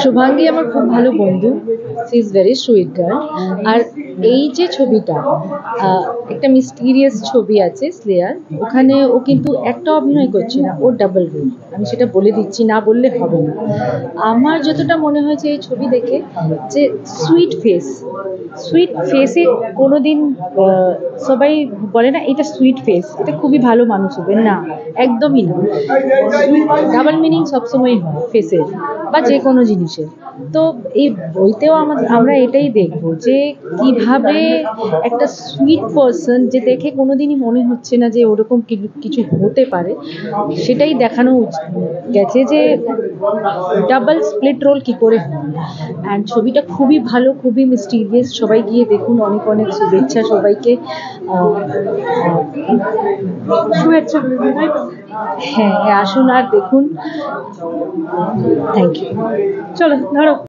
শুভাঙ্গী আমার খুব ভালো বন্ধু। She is very sweet girl. আর এই যে ছবিটা, একটা মিস্টিরিয়াস ছবি আছে স্লেয়ার, ওখানে ও কিন্তু একটা অভিনয় করছে না, ও ডাবল রোল। আমি সেটা বলে দিচ্ছি, না বললে হবে না। আমার যতটা মনে হয়েছে এই ছবি দেখে, যে সুইট ফেসে কোনোদিন সবাই বলে না এটা সুইট ফেস, এটা খুবই ভালো মানুষ হবে না, একদমই না। ডাবল মিনিং সবসময় হয় ফেসের বা যে কোনো জিনিসের। তো এই বইতেও আমরা এটাই দেখব যে কিভাবে একটা সুইট পারসন, যে দেখে কোনোদিনই মনে হচ্ছে না যে ওরকম কিছু হতে পারে, সেটাই দেখানো গেছে যে ডাবল স্প্লিট রোল কি করে হয়। অ্যান্ড ছবিটা খুবই ভালো, খুবই মিস্টিরিয়াস। সবাই গিয়ে দেখুন। অনেক অনেক শুভেচ্ছা সবাইকে। শুভেচ্ছা। হ্যাঁ, আসুন আর দেখুন। Thank you. চলো ধরো।